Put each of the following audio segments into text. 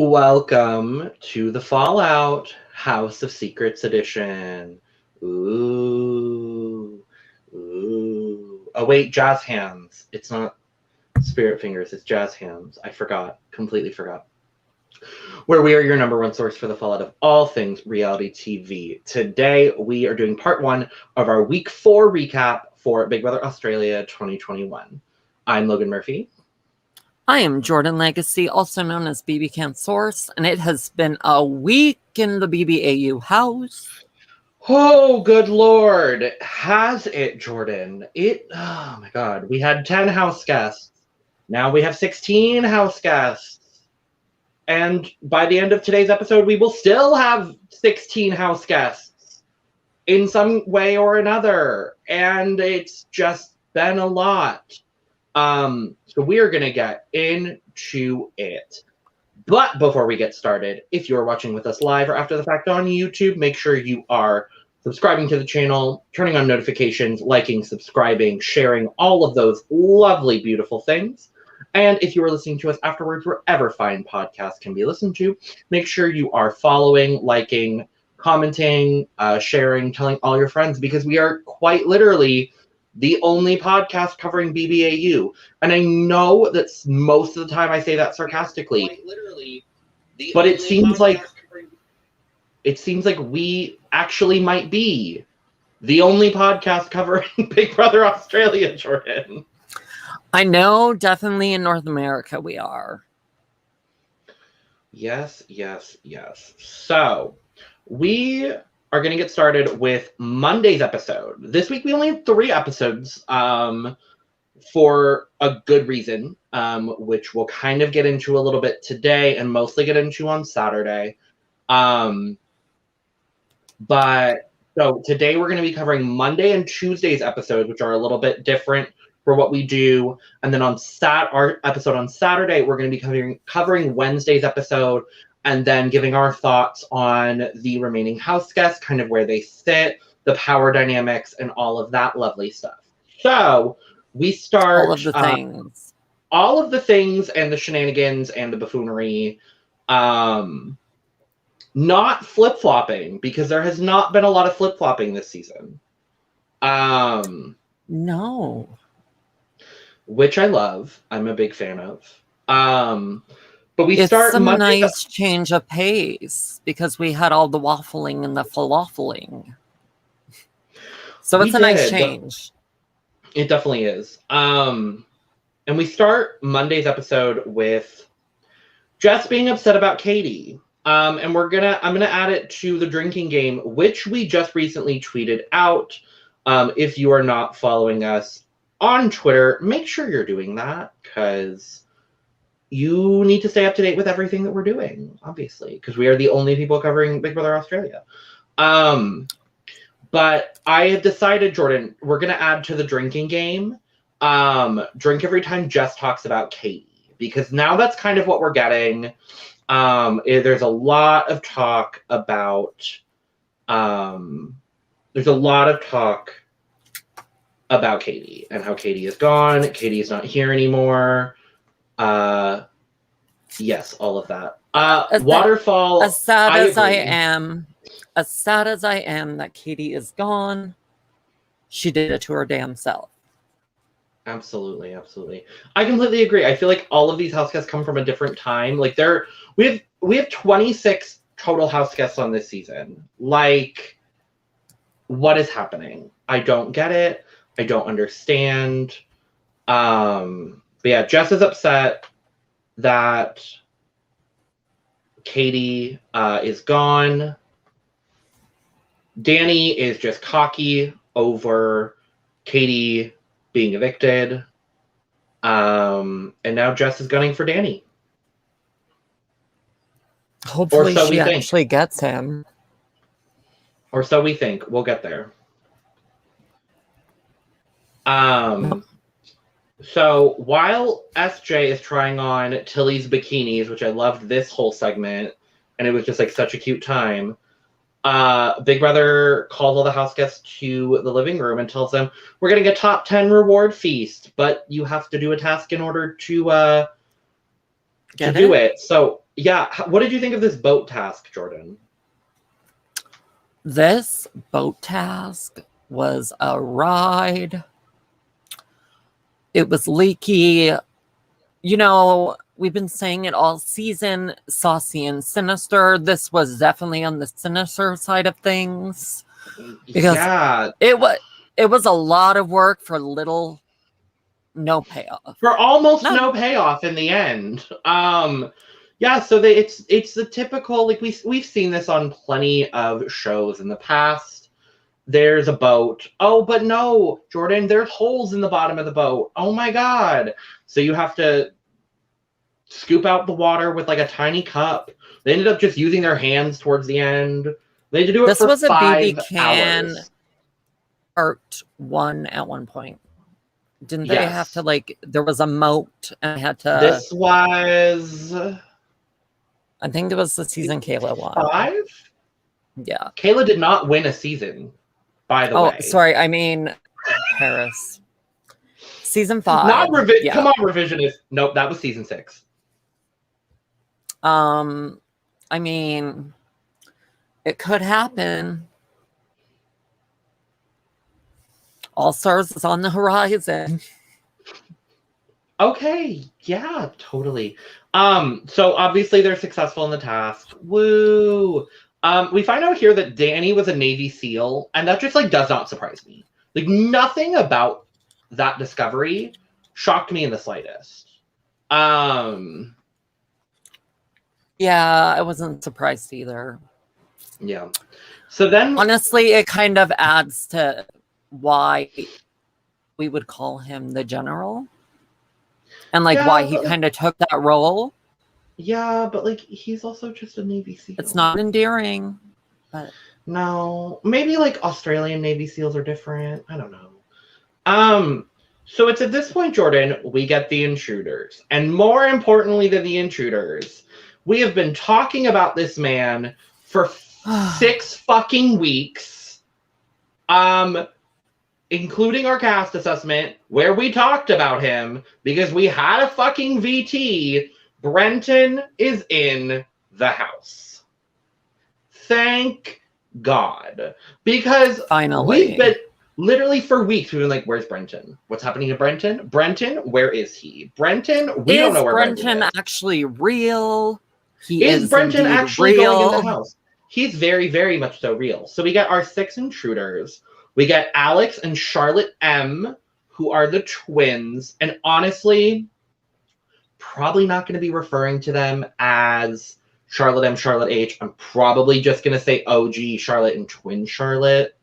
Welcome to the Fallout House of Secrets edition. Ooh. Oh wait, jazz hands. It's not spirit fingers, it's jazz hands. I forgot. Completely forgot. Where we are your number one source for the fallout of all things reality TV. Today we are doing part one of our week 4 recap for Big Brother Australia 2021. I'm Logan Murphy. I am Jordyn Lagace, also known as BB Can Source, and it has been a week in the BBAU house. Oh, good Lord. Has it, Jordyn? Oh my God. We had 10 house guests. Now we have 16 house guests. And by the end of today's episode, we will still have 16 house guests in some way or another. And it's just been a lot. So we are going to get into it. But before we get started, if you're watching with us live or after the fact on YouTube, make sure you are subscribing to the channel, turning on notifications, liking, subscribing, sharing, all of those lovely, beautiful things. And if you are listening to us afterwards, wherever fine podcasts can be listened to, make sure you are following, liking, commenting, sharing, telling all your friends, because we are quite literally the only podcast covering BBAU. And I know that most of the time I say that sarcastically, but it seems like we actually might be the only podcast covering Big Brother Australia, Jordyn. I know, definitely in North America we are. Yes. So we are going to get started with Monday's episode. This week we only have 3 episodes for a good reason, which we'll kind of get into a little bit today and mostly get into on Saturday. But so today we're going to be covering Monday and Tuesday's episodes, which are a little bit different for what we do. And then on our episode on Saturday, we're going to be covering Wednesday's episode, and then giving our thoughts on the remaining house guests, kind of where they sit, the power dynamics, and all of that lovely stuff. So we start all of the things. All of the things and the shenanigans and the buffoonery. Not flip-flopping, because there has not been a lot of flip-flopping this season. No. Which I love. I'm a big fan of. But we it's start some Monday. Nice change of pace, because we had all the waffling and the falafeling. So it's a nice change. It definitely is. And we start Monday's episode with Jess being upset about Katie. And I'm gonna add it to the drinking game, which we just recently tweeted out. If you are not following us on Twitter, make sure you're doing that, because you need to stay up to date with everything that we're doing, obviously, because we are the only people covering Big Brother Australia. But I have decided, Jordyn, we're going to add to the drinking game, drink every time Jess talks about Katie, because now that's kind of what we're getting. There's a lot of talk about Katie and how Katie is gone. Katie is not here anymore. Yes, all of that. Waterfall. As sad as I am that Katie is gone, she did it to her damn self. Absolutely. I completely agree. I feel like all of these house guests come from a different time. Like we have 26 total house guests on this season. Like, what is happening? I don't get it. I don't understand. But yeah, Jess is upset that Katie is gone. Danny is just cocky over Katie being evicted. And now Jess is gunning for Danny. Hopefully she actually gets him. Or so we think. We'll get there. So while SJ is trying on Tilly's bikinis, which I loved this whole segment, and it was just like such a cute time, Big Brother calls all the house guests to the living room and tells them, we're getting a top 10 reward feast, but you have to do a task in order to do it. So Yeah, what did you think of this boat task, Jordyn? This boat task was a ride. It was leaky. You know, we've been saying it all season, saucy and sinister. This was definitely on the sinister side of things. Because yeah, it was a lot of work for little no payoff. For almost no payoff in the end. Yeah, so it's the typical, like we've seen this on plenty of shows in the past. There's a boat. Oh, but no, Jordyn, there's holes in the bottom of the boat. Oh my god. So you have to scoop out the water with like a tiny cup. They ended up just using their hands towards the end. They had to do it for 5 hours. This was a BB can art one at one point. Didn't they have to, like, there was a moat and had to... This was... I think it was the season Kayla won. 5? Yeah. Kayla did not win a season, by the way. Oh, sorry. I mean, Paris. Season 5. Not Come on, revisionist. Nope, that was season 6. I mean, it could happen. All Stars is on the horizon. Okay, yeah, totally. So obviously they're successful in the task. Woo! We find out here that Danny was a Navy SEAL, and that just like does not surprise me. Like nothing about that discovery shocked me in the slightest. Yeah, I wasn't surprised either. Yeah. So then honestly, it kind of adds to why we would call him the general and like why he kind of took that role. Yeah, but like he's also just a Navy SEAL. It's not endearing, but no, maybe like Australian Navy SEALs are different. I don't know. So it's at this point, Jordyn, we get the Intruders, and more importantly than the Intruders, we have been talking about this man for 6 fucking weeks. Including our cast assessment, where we talked about him because we had a fucking VT. Brenton is in the house. Thank God. Because finally, we've been literally for weeks, we've been like, where's Brenton? What's happening to Brenton? Brenton, where is he? Brenton, we don't know where Brenton is. Actually real? Is Brenton actually real? Going in the house? He's very, very much so real. So we get our 6 Intruders. We get Alex and Charlotte M, who are the twins. And honestly, probably not going to be referring to them as Charlotte M, Charlotte H. I'm probably just going to say OG Charlotte and Twin Charlotte,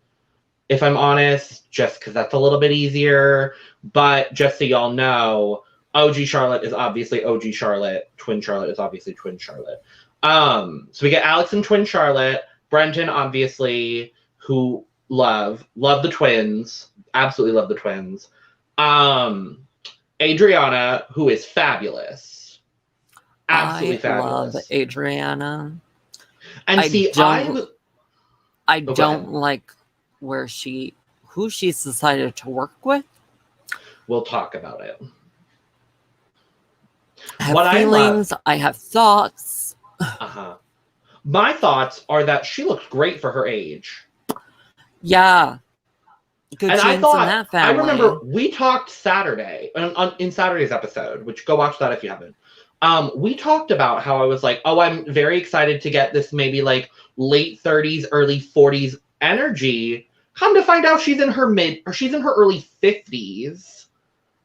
if I'm honest, just because that's a little bit easier. But just so y'all know, OG Charlotte is obviously OG Charlotte. Twin Charlotte is obviously Twin Charlotte. So we get Alex and Twin Charlotte. Brenton, obviously, who... Love the twins. Absolutely love the twins. Adriana, who is fabulous. Absolutely fabulous. I love Adriana. And I don't like who she's decided to work with. We'll talk about it. I have feelings. I have thoughts. My thoughts are that she looks great for her age. Yeah. Good and I thought, in that family. I remember we talked Saturday, in Saturday's episode, which go watch that if you haven't. We talked about how I was like, oh, I'm very excited to get this maybe like late 30s, early 40s energy. Come to find out she's in her early 50s.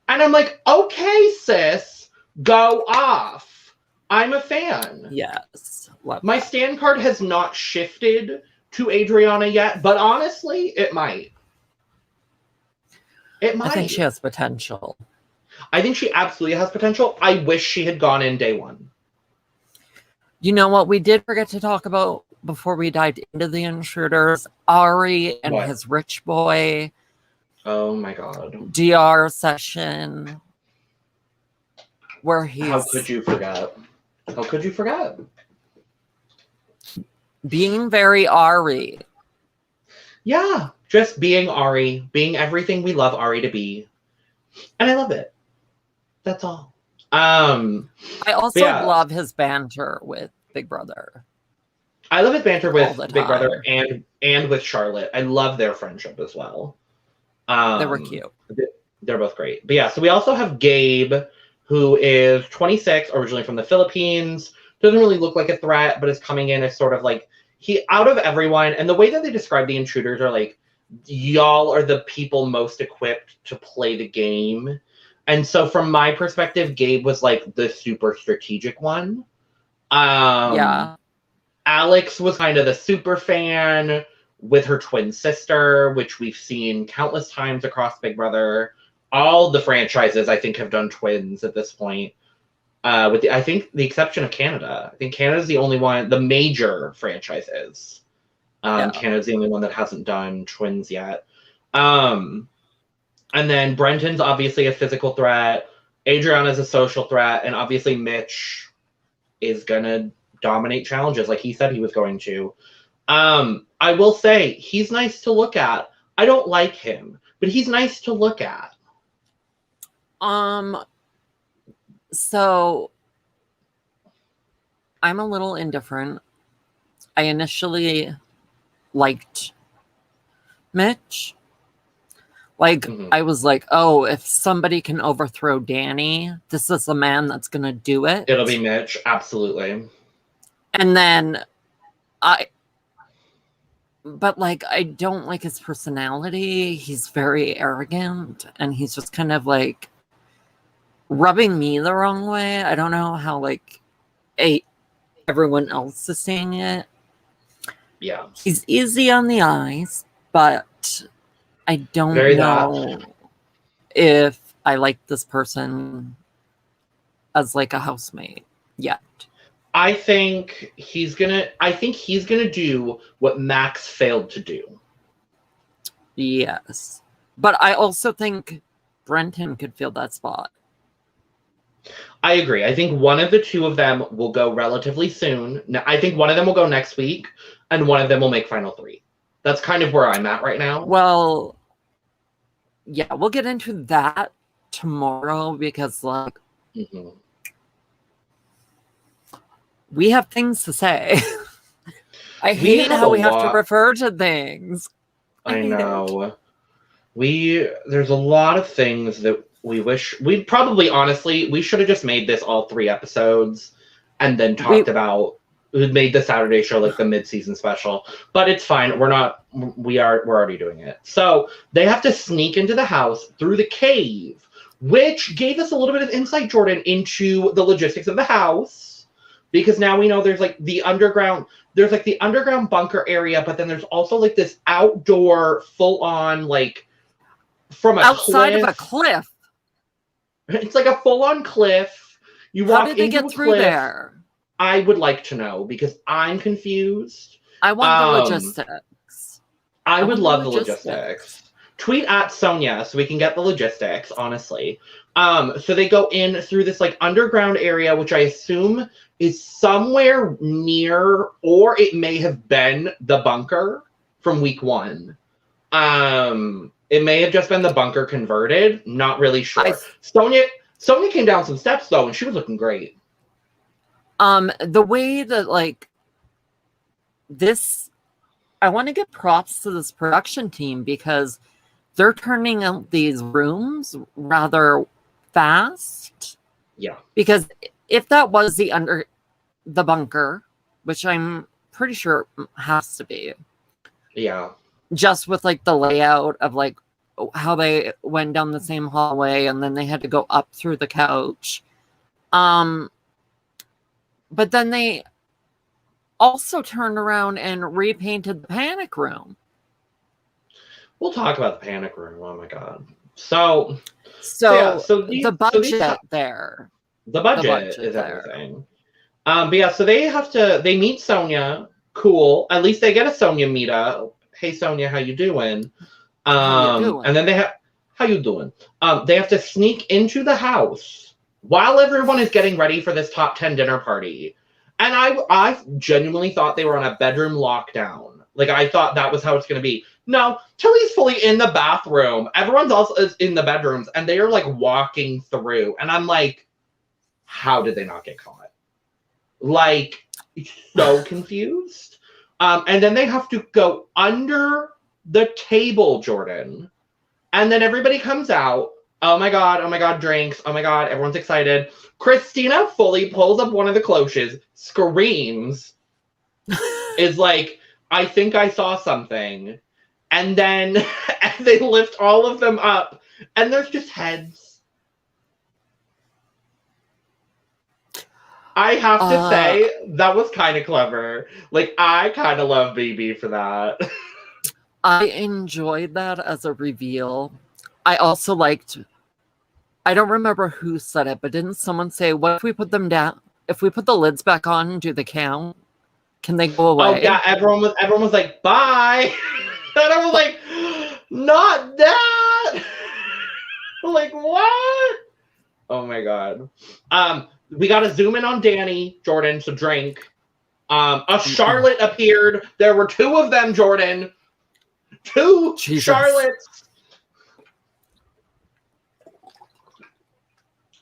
And I'm like, okay, sis, go off. I'm a fan. Yes. My stand card has not shifted to Adriana yet, but honestly, it might. It might. I think she has potential. I think she absolutely has potential. I wish she had gone in day 1. You know what we did forget to talk about before we dived into the Intruders? Ari and his rich boy. Oh my God. DR session. Where he's... How could you forget? How could you forget? Being very Ari. Yeah, just being Ari, being everything we love Ari to be. And I love it. That's all. I also yeah. love his banter with Big Brother. I love his banter All with the Big Brother time. and with Charlotte. I love their friendship as well. They were cute. They're both great. But yeah, so we also have Gabe, who is 26, originally from the Philippines. Doesn't really look like a threat, but is coming in as sort of like he out of everyone. And the way that they describe the intruders are like, y'all are the people most equipped to play the game. And so from my perspective, Gabe was like the super strategic one. Yeah. Alex was kind of the super fan with her twin sister, which we've seen countless times across Big Brother. All the franchises, I think, have done twins at this point. I think the exception of Canada. I think Canada's the only one, the major franchises. Canada's the only one that hasn't done twins yet. And then Brenton's obviously a physical threat. Adriana's a social threat. And obviously Mitch is going to dominate challenges like he said he was going to. I will say he's nice to look at. I don't like him, but he's nice to look at. So I'm a little indifferent. I initially liked Mitch. Like, I was like, oh, if somebody can overthrow Danny, this is the man that's going to do it. It'll be Mitch, absolutely. And then but like, I don't like his personality. He's very arrogant and he's just kind of like rubbing me the wrong way. I don't know how like everyone else is seeing it. Yeah. He's easy on the eyes, but I don't know if I like this person as like a housemate yet. I think he's gonna do what Max failed to do. Yes. But I also think Brenton could fill that spot. I agree. I think one of the two of them will go relatively soon. I think one of them will go next week, and one of them will make Final 3. That's kind of where I'm at right now. Well, yeah, we'll get into that tomorrow because, like, we have things to say. I hate how we have to refer to things. I know. There's a lot of things that we wish we probably honestly we should have just made this all 3 episodes and then talked about made the Saturday show like the mid-season special. But it's fine. We're already doing it. So they have to sneak into the house through the cave, which gave us a little bit of insight, Jordyn, into the logistics of the house. Because now we know there's like the underground bunker area, but then there's also like this outdoor full-on like from a outside of a cliff. It's like a full-on cliff. How did they get through there? I would like to know because I'm confused. I want the logistics. I would love the logistics. Tweet at Sonia so we can get the logistics, honestly. So they go in through this like underground area, which I assume is somewhere near, or it may have been the bunker from week 1. It may have just been the bunker converted. Not really sure. Sonia came down some steps though, and she was looking great. The way that like this, I want to give props to this production team because they're turning out these rooms rather fast. Yeah. Because if that was the bunker, which I'm pretty sure has to be. Yeah. Just with like the layout of like how they went down the same hallway and then they had to go up through the couch. But then they also turned around and repainted the panic room. We'll talk about the panic room. Oh my god. So the budget there. The budget is everything. But yeah, so they meet Sonia. Cool. At least they get a Sonia meetup. Hey Sonia, how you doing? And then how you doing? They have to sneak into the house while everyone is getting ready for this top 10 dinner party. And I genuinely thought they were on a bedroom lockdown. Like I thought that was how it's gonna be. No, Tilly's fully in the bathroom. Everyone's also in the bedrooms, and they are like walking through. And I'm like, how did they not get caught? Like, so confused. And then they have to go under the table, Jordyn. And then everybody comes out. Oh my God, drinks. Oh my God, everyone's excited. Christina fully pulls up one of the cloches, screams, is like, I think I saw something. And then they lift all of them up, and there's just heads. I have to say, that was kind of clever. Like, I kind of love BB for that. I enjoyed that as a reveal. I also liked, I don't remember who said it, but didn't someone say, what if we put them down? If we put the lids back on and do the count, can they go away? Oh yeah, everyone was like, bye. And I was like, not that. Like, what? Oh my God. We got to zoom in on Danny, Jordyn, so drink. A Charlotte appeared. There were two of them, Jordyn. Two Jesus. Charlottes.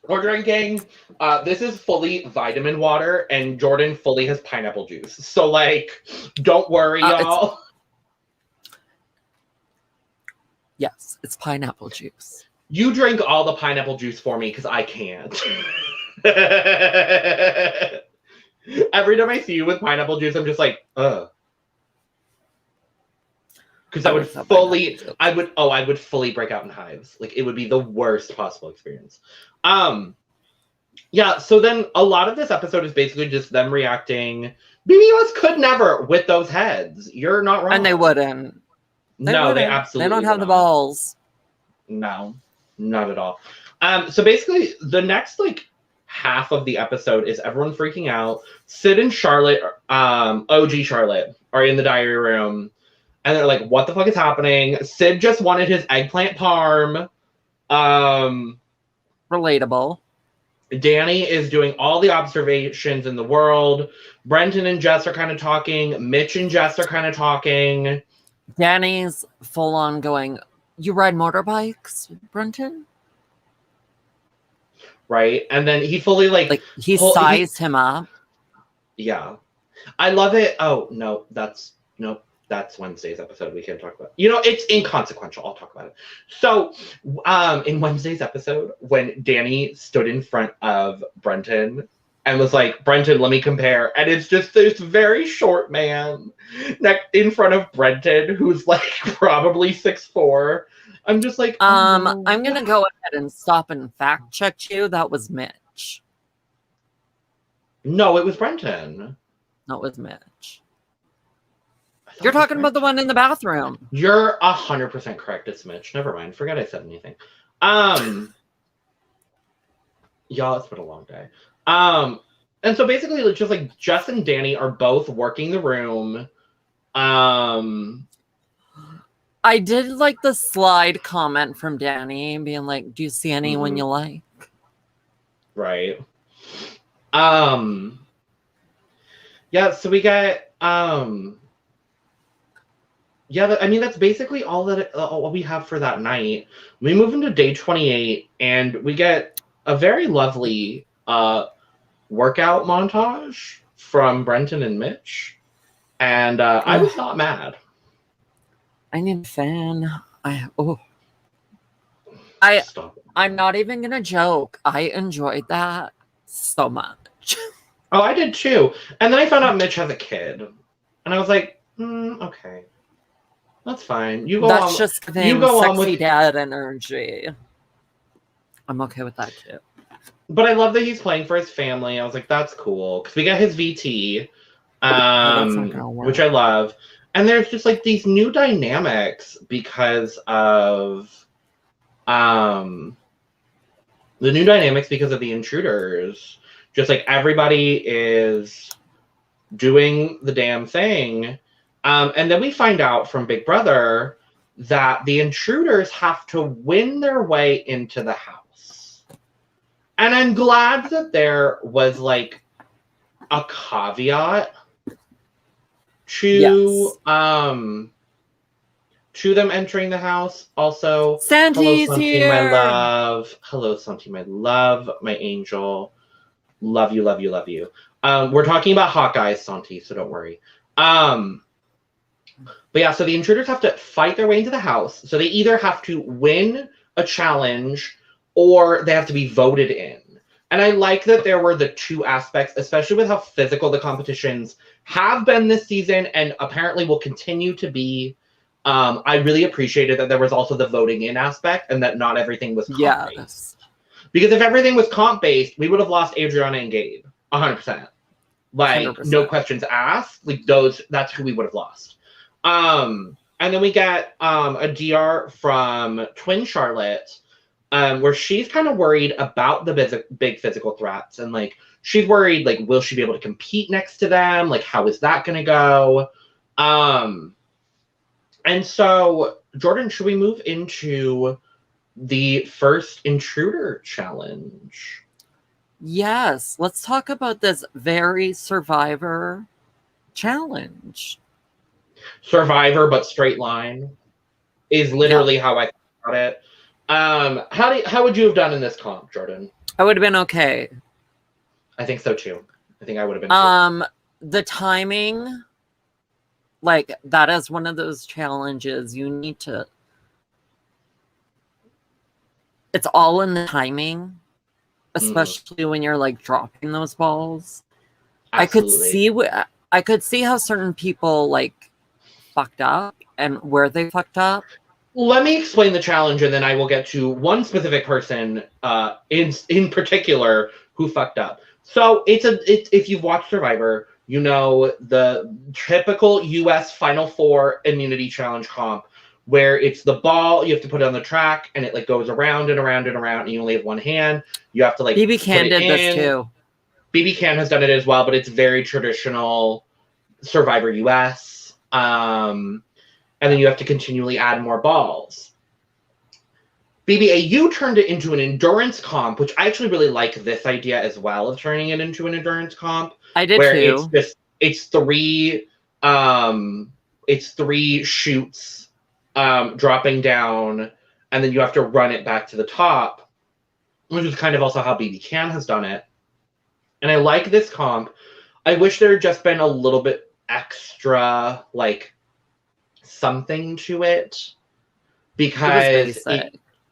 We're drinking. This is fully vitamin water, and Jordyn fully has pineapple juice. So, like, don't worry, y'all. Yes, it's pineapple juice. You drink all the pineapple juice for me, because I can't. Every time I see you with pineapple juice, I'm just like, ugh. Because I would fully break out in hives. Like, it would be the worst possible experience. Yeah, so then a lot of this episode is basically just them reacting. BBUS could never with those heads. You're not wrong. And they wouldn't. They absolutely They don't have the balls. No, not at all. So basically, the next, like, half of the episode is everyone freaking out. Sid and Charlotte, OG Charlotte, are in the diary room. And they're like, what the fuck is happening? Sid just wanted his eggplant parm. Relatable. Danny is doing all the observations in the world. Brenton and Jess are kind of talking. Mitch and Jess are kind of talking. Danny's full on going, you ride motorbikes, Brenton? Right? And then he fully, like he sized him up. Yeah. I love it. Oh, no, that's Wednesday's episode. We can't talk about it. You know, it's inconsequential. I'll talk about it. So, in Wednesday's episode, when Danny stood in front of Brenton and was like, Brenton, let me compare. And it's just this very short man in front of Brenton who's like probably 6'4". I'm just like, I'm going to go ahead and stop and fact check you. That was Mitch. No, it was Brenton. No, it was Mitch. You're talking about the one in the bathroom. You're 100% correct. It's Mitch. Never mind. Forget I said anything. Y'all, it's been a long day. And so basically, it's just like Jess and Danny are both working the room. I did like the slide comment from Danny being like, do you see anyone you like? Right. Yeah, so we get yeah, I mean, that's basically all we have for that night. We move into day 28, and we get a very lovely workout montage from Brenton and Mitch. And I was not mad. I need a fan. I'm not even going to joke. I enjoyed that so much. Oh, I did too. And then I found out Mitch has a kid. And I was like, okay. That's fine. You go That's on. Just giving sexy dad energy. I'm okay with that too. But I love that he's playing for his family. I was like, that's cool. Because we got his VT, which I love. And there's just like these new dynamics because of the Intruders. Just like everybody is doing the damn thing. And then we find out from Big Brother that the Intruders have to win their way into the house. And I'm glad that there was like a caveat to them entering the house. Also, Santi's hello, Santi, here. my love. Hello, Santi, my love, my angel. Love you, love you, love you. We're talking about hot guys, Santi, so don't worry. But yeah, so the intruders have to fight their way into the house. So they either have to win a challenge or they have to be voted in. And I like that there were the two aspects, especially with how physical the competitions have been this season and apparently will continue to be. I really appreciated that there was also the voting in aspect and that not everything was comp-based. Yes. Because if everything was comp-based, we would have lost Adriana and Gabe. 100%. Like, 100%. no questions asked. Like, that's who we would have lost. And then we get a DR from Twin Charlotte, where she's kind of worried about the big physical threats. And, like, she's worried, like, will she be able to compete next to them? Like, how is that going to go? And so, Jordyn, should we move into the first intruder challenge? Yes, let's talk about this very Survivor challenge. Survivor, but straight line is literally how I thought it. How would you have done in this comp, Jordyn? I would have been okay. I think so too. I think I would have been. The timing, like that is one of those challenges you need to. It's all in the timing, especially when you're like dropping those balls. Absolutely. I could see how certain people like fucked up and where they fucked up. Let me explain the challenge, and then I will get to one specific person in particular who fucked up. So if you've watched Survivor, you know the typical U.S. Final Four immunity challenge comp, where it's the ball, you have to put it on the track, and it like goes around and around and around, and you only have one hand. You have to like BB Can did this too. BB Can has done it as well, but it's very traditional Survivor US. And then you have to continually add more balls. BBAU turned it into an endurance comp, which I actually really like this idea as well of turning it into an endurance comp. I did where too. It's three shoots dropping down, and then you have to run it back to the top, which is kind of also how BB Can has done it. And I like this comp. I wish there had just been a little bit extra, like, something to it, because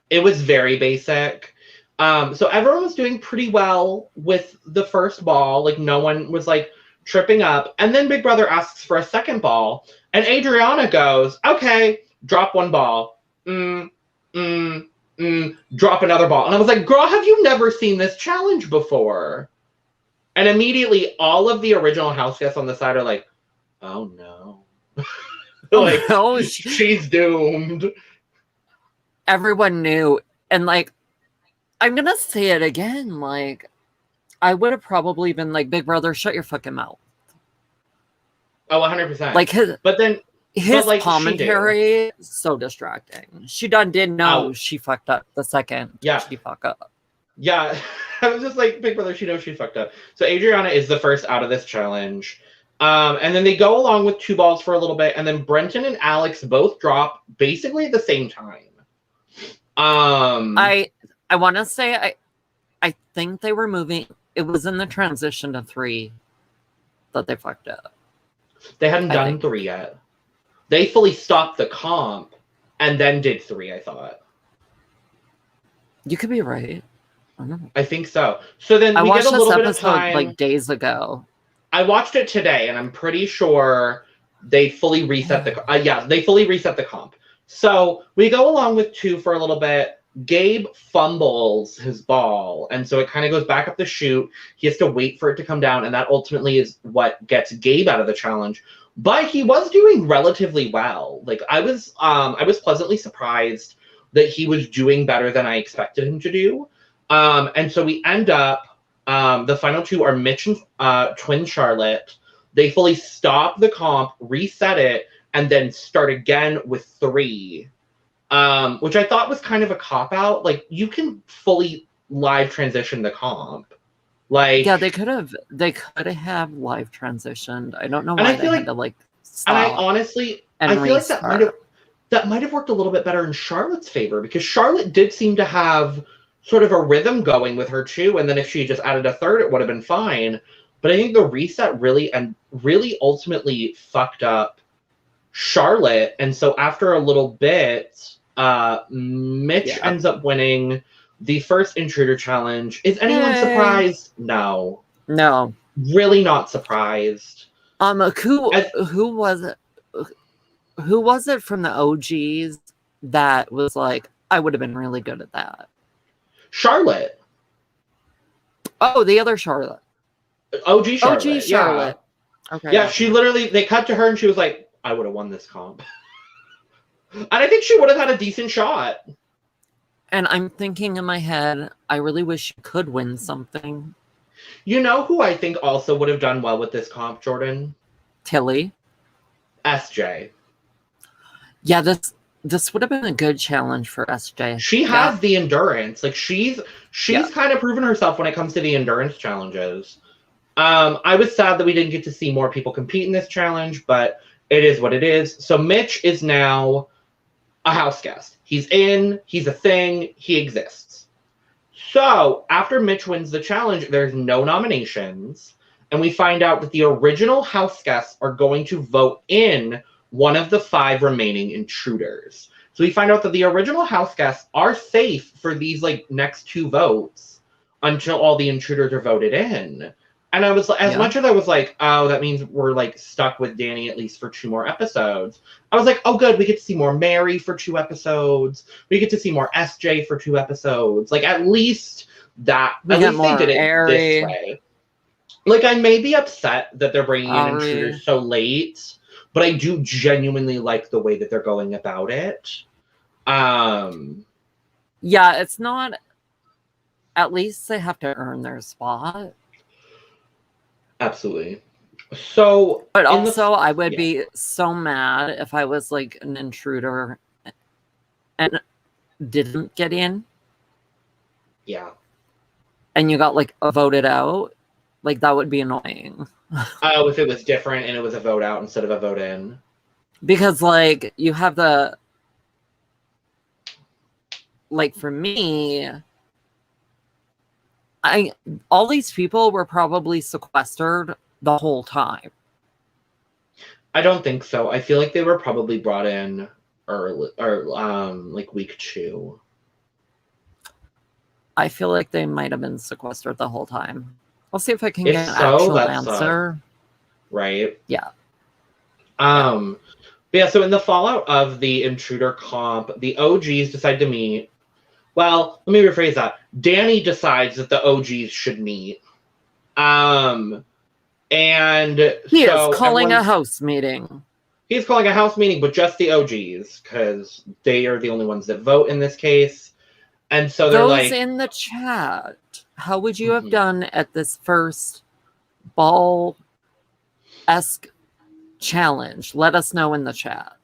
it was very basic. So everyone was doing pretty well with the first ball. Like, no one was, like, tripping up. And then Big Brother asks for a second ball, and Adriana goes, okay, drop one ball. Drop another ball. And I was like, girl, have you never seen this challenge before? And immediately, all of the original house guests on the side are like, oh, no. Like, no, she's doomed. Everyone knew. And, like, I'm going to say it again. Like, I would have probably been like, Big Brother, shut your fucking mouth. Oh, 100%. Like, his like, commentary, so distracting. She did know she fucked up the second she fucked up. Yeah. I was just like, Big Brother, she knows she fucked up. So Adriana is the first out of this challenge. And then they go along with two balls for a little bit, and then Brenton and Alex both drop basically at the same time. I want to say I think they were moving. It was in the transition to 3 that they fucked up. They hadn't done 3 yet. They fully stopped the comp and then did 3, I thought. You could be right. I don't know. I think so. So then we get a little bit of time. Like days ago. I watched it today, and I'm pretty sure they fully reset they fully reset the comp. So we go along with 2 for a little bit. Gabe fumbles his ball, and so it kind of goes back up the chute. He has to wait for it to come down, and that ultimately is what gets Gabe out of the challenge. But he was doing relatively well. Like, I was pleasantly surprised that he was doing better than I expected him to do. And so we end up, the final 2 are Mitch and Twin Charlotte. They fully stop the comp, reset it, and then start again with 3, which I thought was kind of a cop-out. Like, you can fully live transition the comp. Like, yeah, they could have live transitioned. I don't know why they had to, like, stop. And I honestly, I feel like that might have worked a little bit better in Charlotte's favor, because Charlotte did seem to have sort of a rhythm going with her too. And then if she just added a third, it would have been fine. But I think the reset really ultimately fucked up Charlotte. And so after a little bit, Mitch ends up winning the first Intruder challenge. Is anyone surprised? No. No. Really not surprised. Who was it? Who was it from the OGs that was like, I would have been really good at that? Charlotte. Oh, the other Charlotte. OG Charlotte. OG Charlotte. Yeah. Okay. Yeah, she literally, they cut to her and she was like, I would have won this comp. And I think she would have had a decent shot. And I'm thinking in my head, I really wish you could win something. You know who I think also would have done well with this comp, Jordyn? Tilly. SJ. Yeah, this would have been a good challenge for SJ. She has the endurance. Like she's kind of proven herself when it comes to the endurance challenges. I was sad that we didn't get to see more people compete in this challenge, but it is what it is. So Mitch is now a house guest. He's in, he's a thing, he exists. So after Mitch wins the challenge, there's no nominations. And we find out that the original house guests are going to vote in one of the 5 remaining intruders. So we find out that the original house guests are safe for these next 2 votes until all the intruders are voted in. And I was as much as I was like, oh, that means we're stuck with Danny at least for 2 more episodes. I was like, oh, good, we get to see more Mary for 2 episodes. We get to see more SJ for 2 episodes. At least that. At least they did it this way. I may be upset that they're bringing in intruders so late, but I do genuinely like the way that they're going about it. Yeah, it's not. At least they have to earn their spot. Absolutely. So, but also, I would be so mad if I was an intruder and didn't get in. Yeah. And you got voted out. That would be annoying. Oh, if it was different and it was a vote out instead of a vote in. Because you have the for me, all these people were probably sequestered the whole time. I don't think so. I feel like they were probably brought in early, or week 2. I feel like they might have been sequestered the whole time. I'll see if I can get an actual answer. Right? Yeah. But yeah, so in the fallout of the intruder comp, the OGs decide to meet. Well, let me rephrase that. Danny decides that the OGs should meet. And he is calling a house meeting. He's calling a house meeting, but just the OGs, because they are the only ones that vote in this case. And so they're those in the chat, how would you have done at this first ball-esque challenge? Let us know in the chat.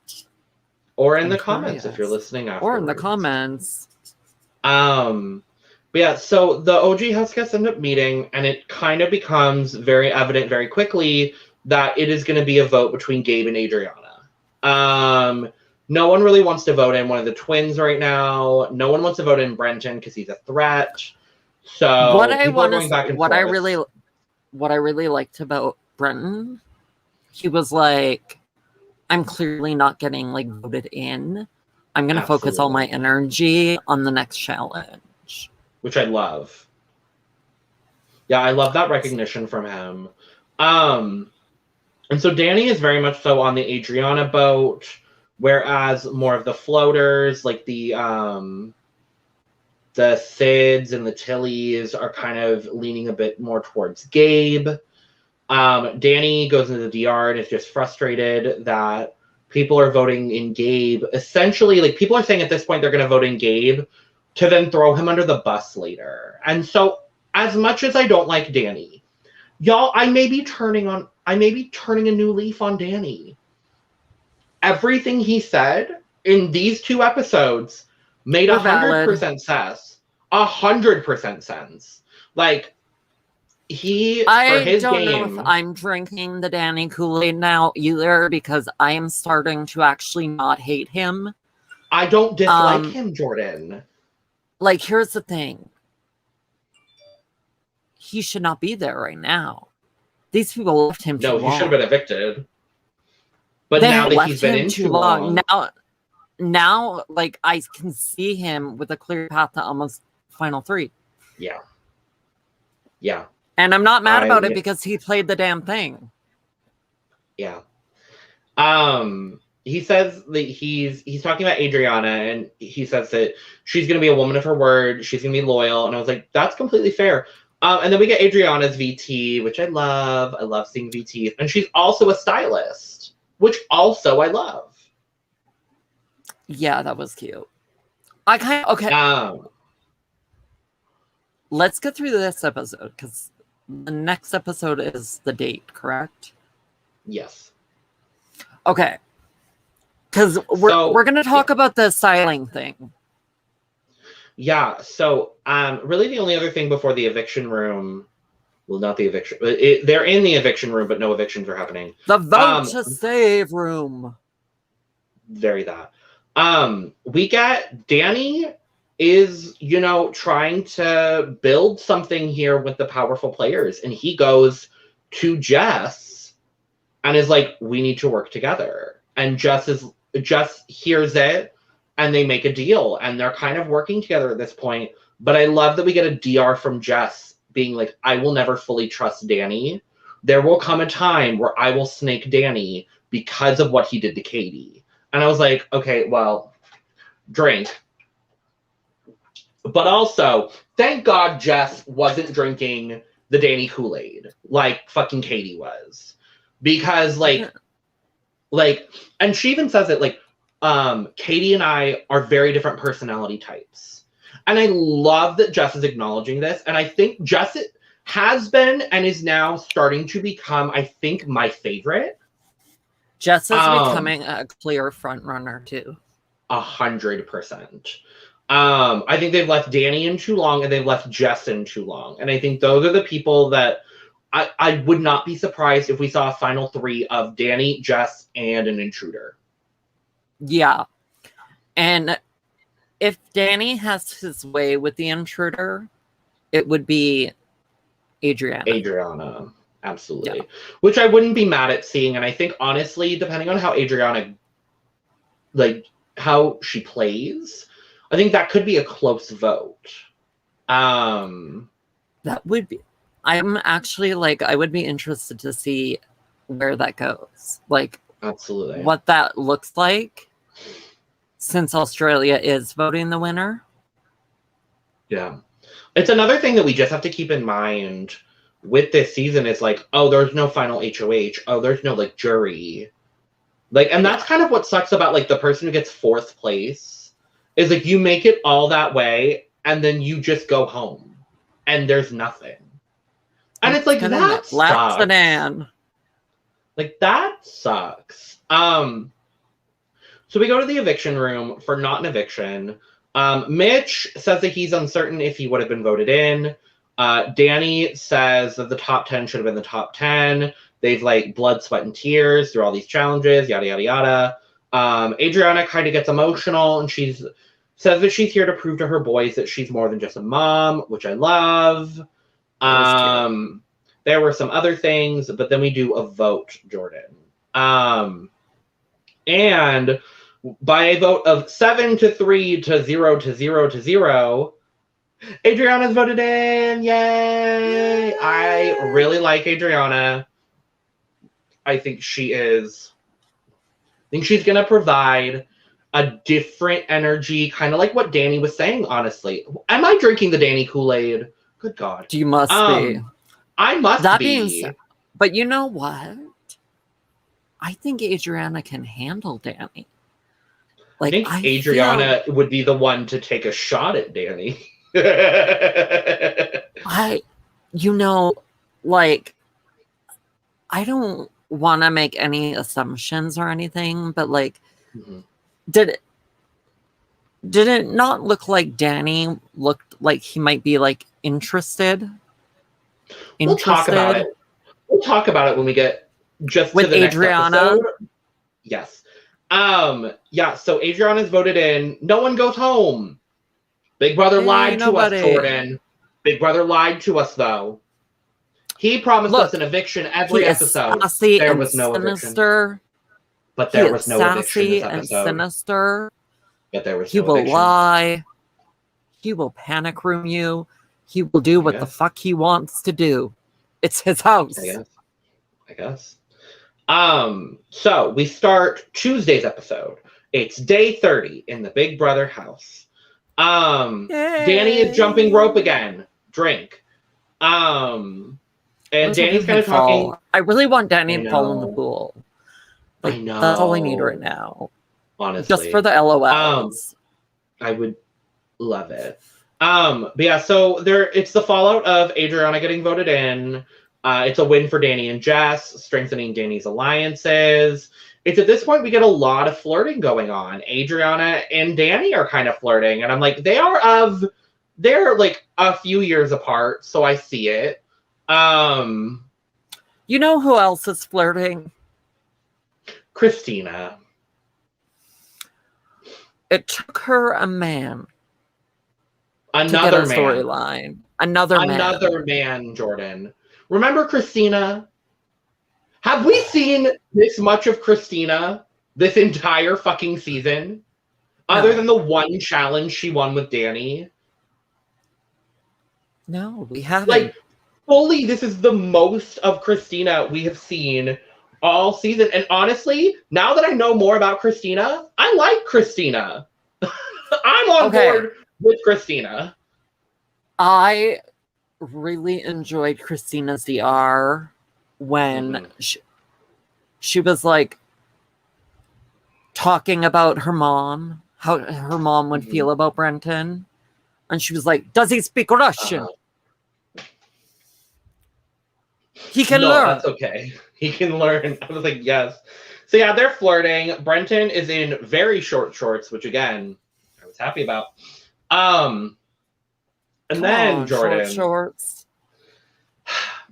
Or in the comments if you're listening afterwards. Or in the comments. But yeah, so the OG house guests end up meeting, and it kind of becomes very evident very quickly that it is going to be a vote between Gabe and Adriana. No one really wants to vote in one of the twins right now. No one wants to vote in Brenton because he's a threat. So what I really liked about Brenton, he was like, I'm clearly not getting voted in. I'm going to focus all my energy on the next challenge. Which I love. Yeah, I love that recognition from him. And so Danny is very much so on the Adriana boat, whereas more of the floaters, like the Sids and the Tillys, are kind of leaning a bit more towards Gabe. Danny goes into the DR and is just frustrated that people are voting in Gabe. Essentially, people are saying at this point they're going to vote in Gabe to then throw him under the bus later. And so, as much as I don't like Danny, y'all, I may be turning a new leaf on Danny. Everything he said in these 2 episodes made 100% sense. 100% sense. I don't know if I'm drinking the Danny Kool-Aid now either, because I am starting to actually not hate him. I don't dislike him, Jordyn. Here's the thing. he should not be there right now. These people left him too long. No, he should have been evicted. But They now that left he's been him in too too long. Now, like, I can see him with a clear path to almost Final 3. Yeah. Yeah. And I'm not mad about it because he played the damn thing. Yeah. He says that he's talking about Adriana, and he says that she's going to be a woman of her word. She's going to be loyal. And I was like, that's completely fair. And then we get Adriana's VT, which I love. I love seeing VTs. And she's also a stylist, which also I love. Yeah, that was cute. Okay. Let's get through this episode, because the next episode is the date, correct? Yes. Okay. Because we're going to talk about the styling thing. Yeah, so really the only other thing before the eviction room, well, not the eviction, they're in the eviction room, but no evictions are happening. The vote to save room. Very that. We get Danny is, trying to build something here with the powerful players, and he goes to Jess and is like, we need to work together. And Jess hears it, and they make a deal, and they're kind of working together at this point. But I love that we get a DR from Jess being like, I will never fully trust Danny. There will come a time where I will snake Danny because of what he did to Katie. And I was like, okay, well, drink. But also, thank God Jess wasn't drinking the Danny Kool-Aid like fucking Katie was. Because, and she even says it, Katie and I are very different personality types. And I love that Jess is acknowledging this. And I think Jess has been and is now starting to become, I think, my favorite. Jess is becoming a clear front runner, too. 100%. I think they've left Danny in too long, and they've left Jess in too long. And I think those are the people that I would not be surprised if we saw a final 3 of Danny, Jess, and an intruder. Yeah. And if Danny has his way with the intruder, it would be Adriana. Absolutely. Yeah. Which I wouldn't be mad at seeing. And I think, honestly, depending on how Adriana, how she plays, I think that could be a close vote. That would be. I'm actually, I would be interested to see where that goes. Absolutely. What that looks like, since Australia is voting the winner. Yeah. It's another thing that we just have to keep in mind with this season is there's no final HOH. Oh, there's no jury. And that's kind of what sucks about the person who gets 4th place is you make it all that way and then you just go home and there's nothing. And it's that sucks. Sedan. That sucks. So we go to the eviction room for not an eviction. Mitch says that he's uncertain if he would have been voted in. Danny says that the top 10 should have been the top 10. They've blood, sweat, and tears through all these challenges, yada, yada, yada. Adriana kind of gets emotional, and she says that she's here to prove to her boys that she's more than just a mom, which I love. There were some other things, but then we do a vote, Jordyn. And by a vote of 7-3 to 0 to 0 to 0, Adriana's voted in. Yay! I really like Adriana. I think she's going to provide a different energy, kind of like what Danny was saying, honestly. Am I drinking the Danny Kool-Aid? Good God. You must be. I must be. But you know what? I think Adriana can handle Danny. I think Adriana would be the one to take a shot at Danny. I don't want to make any assumptions or anything, but did it not look like Danny looked like he might be interested? We'll talk about it. We'll talk about it when we get just with to the Adriana. Next episode. Yes. Yeah, so Adriana's voted in. No one goes home. Big Brother lied to us, Jordyn. Big Brother lied to us, though. He promised Look, us an eviction he every is episode. sassy There and was no eviction. sinister. But He there is was no eviction this sassy and episode. sinister. But there was He no will eviction. lie. He will panic room you. He will do what the fuck he wants to do. It's his house. I guess. So we start Tuesday's episode. It's day 30 in the Big Brother house. Danny is jumping rope again. Drink. And Danny's kind of talking. I really want Danny to fall in the pool. Like, I know. That's all I need right now. Honestly. Just for the LOLs. I would love it. But yeah, so it's the fallout of Adriana getting voted in. It's a win for Danny and Jess, strengthening Danny's alliances. It's at this point we get a lot of flirting going on. Adriana and Danny are kind of flirting, and I'm like, they're like a few years apart, so I see it. You know who else is flirting? Christina. It took her a man. Another man. Storyline. Another man, Jordyn. Remember Christina? Have we seen this much of Christina this entire fucking season? No. Other than the one challenge she won with Danny? No, we haven't. Like, fully, this is the most of Christina we have seen all season. And honestly, now that I know more about Christina, I like Christina. I'm on board with Christina. I really enjoyed Christina's DR when she was like talking about her mom, how her mom would feel about Brenton. And she was like, does he speak Russian? He can learn. That's okay. He can learn. I was like, yes. So yeah, they're flirting. Brenton is in very short shorts, which again, I was happy about. And then Jordyn. Shorts.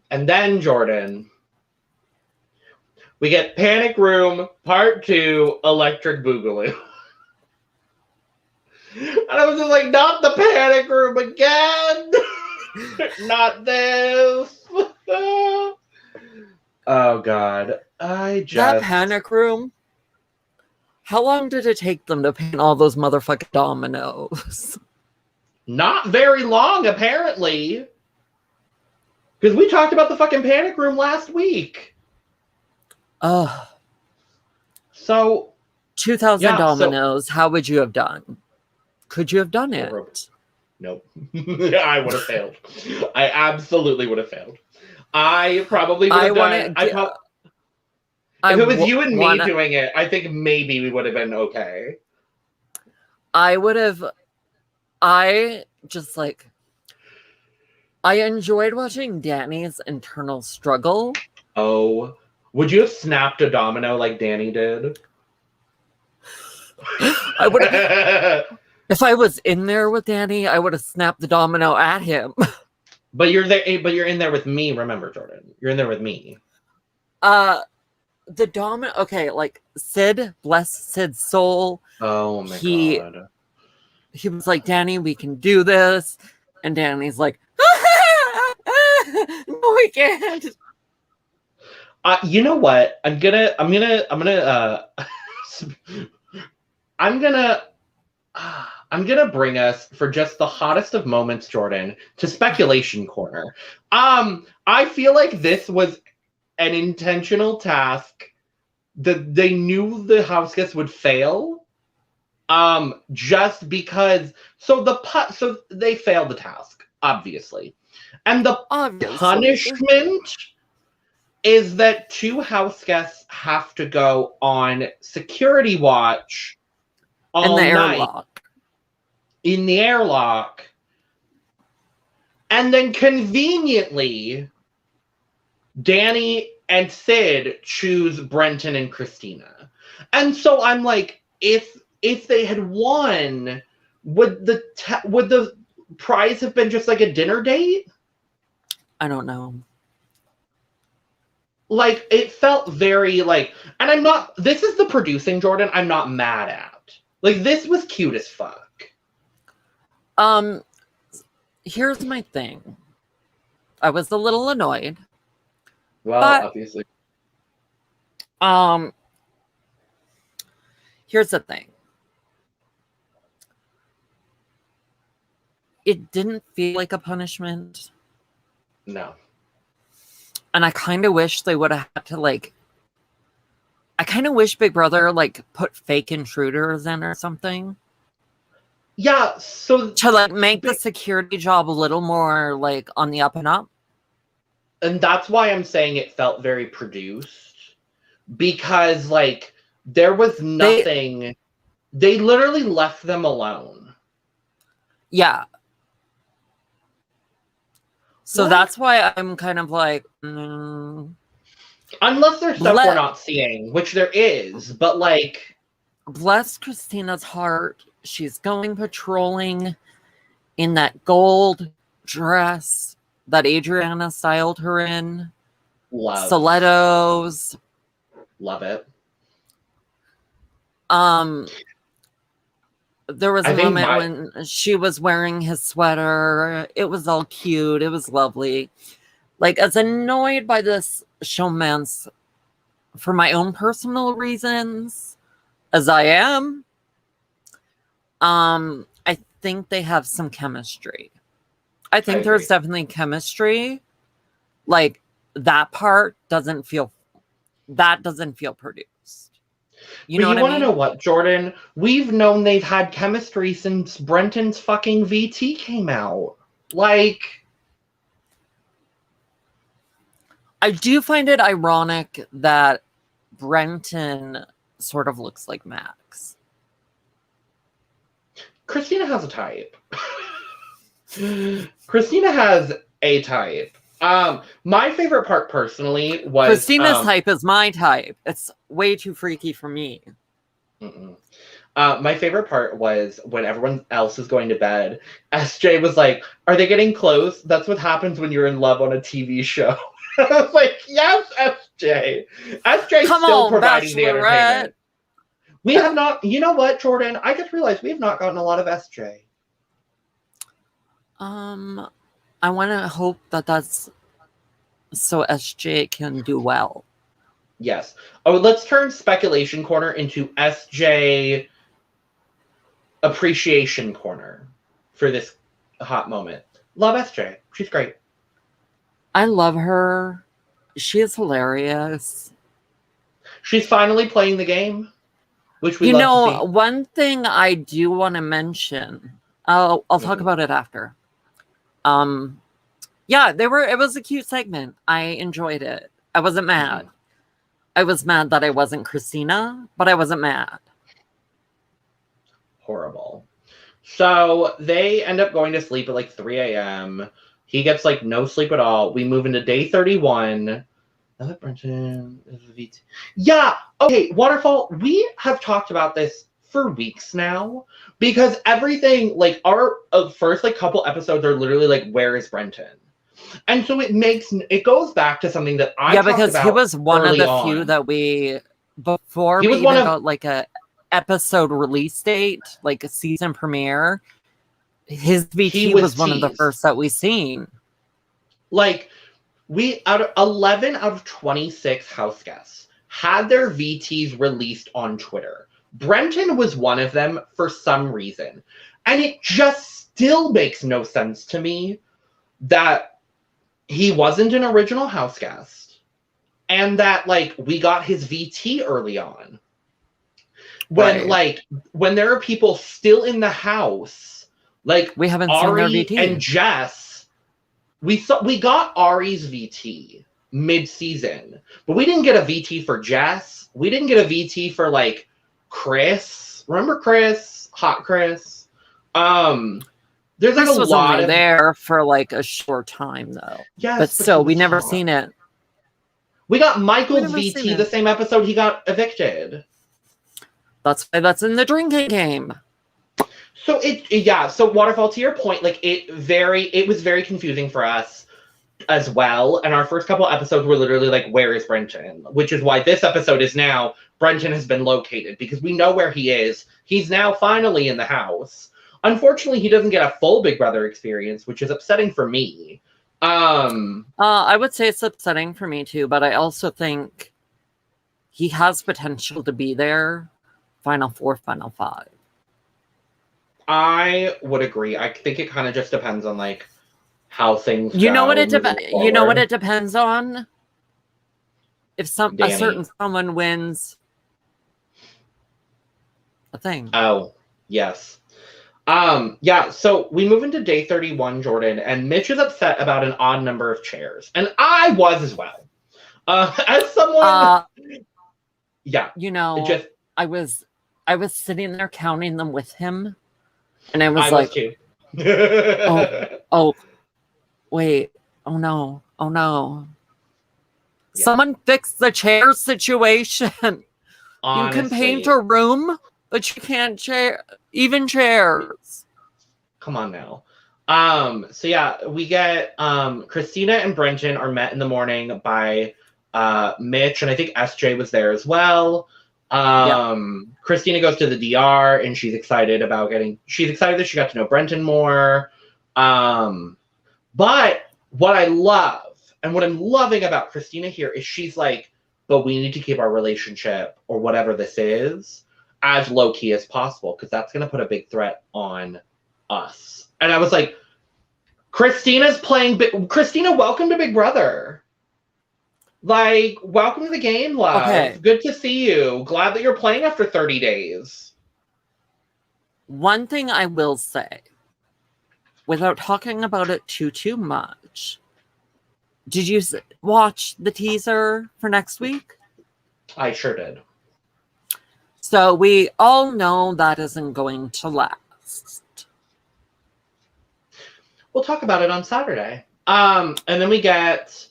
And then Jordyn. We get Panic Room Part 2 Electric Boogaloo. And I was just like, not the Panic Room again. Not this. Oh God. That Panic Room. How long did it take them to paint all those motherfucking dominoes? Not very long, apparently. Because we talked about the fucking Panic Room last week. So 2,000 dominoes. How would you have done? Could you have done it? Nope. I would have failed. I absolutely would have failed. I probably would have done. If it was you and me doing it, I think maybe we would have been okay. I would have. I enjoyed watching Danny's internal struggle. Oh, would you have snapped a domino like Danny did? I would have. If I was in there with Danny, I would have snapped the domino at him. But you're there. But you're in there with me. Remember, Jordyn, you're in there with me. The domino. Okay, like Sid, bless Sid's soul. Oh my God. He was like, Danny, we can do this, and Danny's like, no, we can't. You know what? I'm gonna bring us for just the hottest of moments, Jordyn, to speculation corner. I feel like this was an intentional task that they knew the house guests would fail. Just because, so they failed the task, obviously. And the punishment is that 2 house guests have to go on security watch all night in the airlock. And then conveniently, Danny and Sid choose Brenton and Christina. And so I'm like, if they had won, would the prize have been just like a dinner date? I don't know. Like, it felt very like, and this is the producing, Jordyn, I'm not mad at. Like, this was cute as fuck. Here's my thing. I was a little annoyed Well, But obviously. here's the thing. It didn't feel like a punishment. No. And I kind of wish they would have had to, like, I kind of wish Big Brother, like, put fake intruders in or something. Yeah, so... To, like, make the security job a little more, like, on the up and up. And that's why I'm saying it felt very produced. Because, like, there was nothing... They literally left them alone. Yeah. So that's why I'm kind of like... Unless there's stuff we're not seeing, which there is, but, like... Bless Christina's heart. She's going patrolling in that gold dress that Adriana styled her in. Love. Stilettos. Love it. There was a moment when she was wearing his sweater. It was all cute. It was lovely. Like, as annoyed by this showman's for my own personal reasons as I am, I think they have some chemistry. I think there's definitely chemistry. Like, that part doesn't feel produced. You want to know what, Jordyn? We've known they've had chemistry since Brenton's fucking VT came out. Like... I do find it ironic that Brenton sort of looks like Max. Christina has a type. Christina has a type. My favorite part personally was... Christina's type is my type. It's way too freaky for me. My favorite part was when everyone else is going to bed, SJ was like, are they getting close? That's what happens when you're in love on a TV show. I was like, yes, SJ. SJ's still providing the entertainment. We have not... You know what, Jordyn? I just realized we have not gotten a lot of SJ. I want to hope that that's so SJ can do well. Yes. Oh, let's turn Speculation Corner into SJ Appreciation Corner for this hot moment. Love SJ. She's great. I love her. She is hilarious. She's finally playing the game, which we love to see. One thing I do want to mention. I'll talk about it after. Yeah, it was a cute segment. I enjoyed it. I wasn't mad. I was mad that I wasn't Christina, but I wasn't mad. Horrible. So they end up going to sleep at like 3 a.m. He gets like no sleep at all. We move into day 31. Brenton is a VT. Yeah. Okay, Waterfall, we have talked about this for weeks now because everything, like our first like couple episodes are literally like, where is Brenton? And so it goes back to something that I talked about. Yeah, because he was one of the few that before we even got like a episode release date, like a season premiere, his VT was one of the first that we seen. Like, out of 11 out of 26 house guests had their VTs released on Twitter. Brenton was one of them for some reason. And it just still makes no sense to me that he wasn't an original house guest and that, like, we got his VT early on. When, when there are people still in the house, like, we haven't seen their VT. And Jess, we got Ari's VT mid-season, but we didn't get a VT for Jess. We didn't get a VT for, like, Chris. Remember Chris? Hot Chris? There's like Chris a lot of there for like a short time though. Yes, but still, we never seen it. We got Michael's VT the same episode he got evicted. That's why that's in the drinking game. So so Waterfall, to your point, like it was very confusing for us as well. And our first couple episodes were literally like, where is Brenton? Which is why this episode is now Brenton has been located because we know where he is. He's now finally in the house. Unfortunately, he doesn't get a full Big Brother experience, which is upsetting for me. I would say it's upsetting for me too, but I also think he has potential to be there. Final 4, Final 5. I would agree. I think it kind of just depends on like how things You know go what it moving You know what forward. it depends on? If a Danny. certain someone wins a thing. Oh, yes. Yeah, so we move into day 31, Jordyn, and Mitch is upset about an odd number of chairs. And I was as well. As someone yeah. You know, Just I was sitting there counting them with him, and I I was like, was too. oh, wait, oh no. Yeah. Someone fix the chair situation. Honestly. You can paint a room, but you can't even chairs. Come on now. So yeah, we get Christina and Brenton are met in the morning by Mitch, and I think SJ was there as well. Christina goes to the DR and she's excited that she got to know Brenton more. But what I love and what I'm loving about Christina here is she's like, but we need to keep our relationship or whatever this is as low key as possible because that's going to put a big threat on us. And I was like, Christina, welcome to Big Brother. Like, welcome to the game, love. Okay. Good to see you. Glad that you're playing after 30 days. One thing I will say, without talking about it too much, did you watch the teaser for next week? I sure did. So we all know that isn't going to last. We'll talk about it on Saturday. And then we get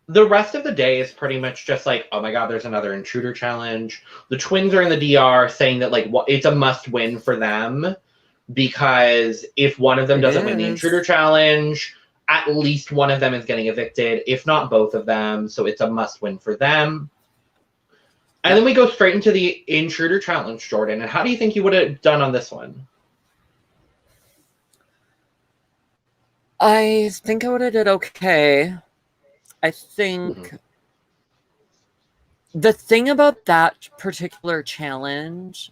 the rest of the day is pretty much just like, oh my God, there's another intruder challenge. The twins are in the DR saying that like it's a must win for them because if one of them doesn't win the intruder challenge, at least one of them is getting evicted, if not both of them. So it's a must win for them. And then we go straight into the intruder challenge, Jordyn. And how do you think you would have done on this one? I think I would have did okay. I think the thing about that particular challenge,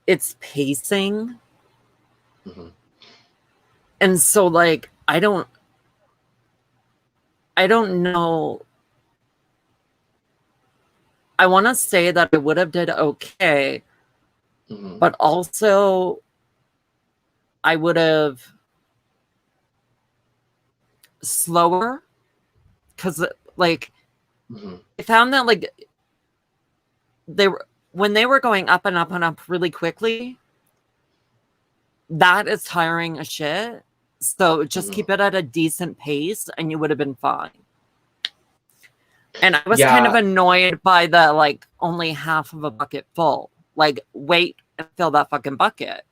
it's pacing. And so like, I don't know. I want to say that I would have did okay, but also I would have slower because like I found that like when they were going up and up and up really quickly, that is tiring as shit. So just keep it at a decent pace and you would have been fine. And I was kind of annoyed by the like only half of a bucket full. Like wait and fill that fucking bucket.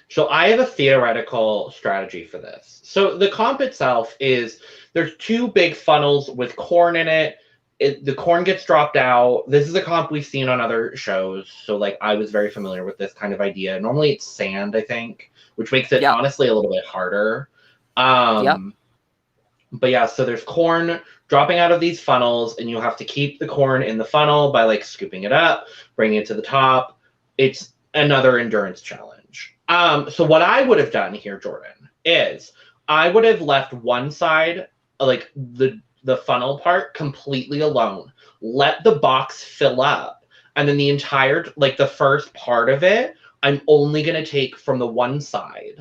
So I have a theoretical strategy for this. So the comp itself is there's two big funnels with corn in it. The corn gets dropped out. This is a comp we've seen on other shows. So like I was very familiar with this kind of idea. Normally it's sand, I think, which makes it honestly a little bit harder. But yeah, so there's corn dropping out of these funnels and you'll have to keep the corn in the funnel by like scooping it up, bringing it to the top. It's another endurance challenge. So what I would have done here, Jordyn, is I would have left one side, like the funnel part completely alone, let the box fill up. And then the entire, like the first part of it, I'm only going to take from the one side.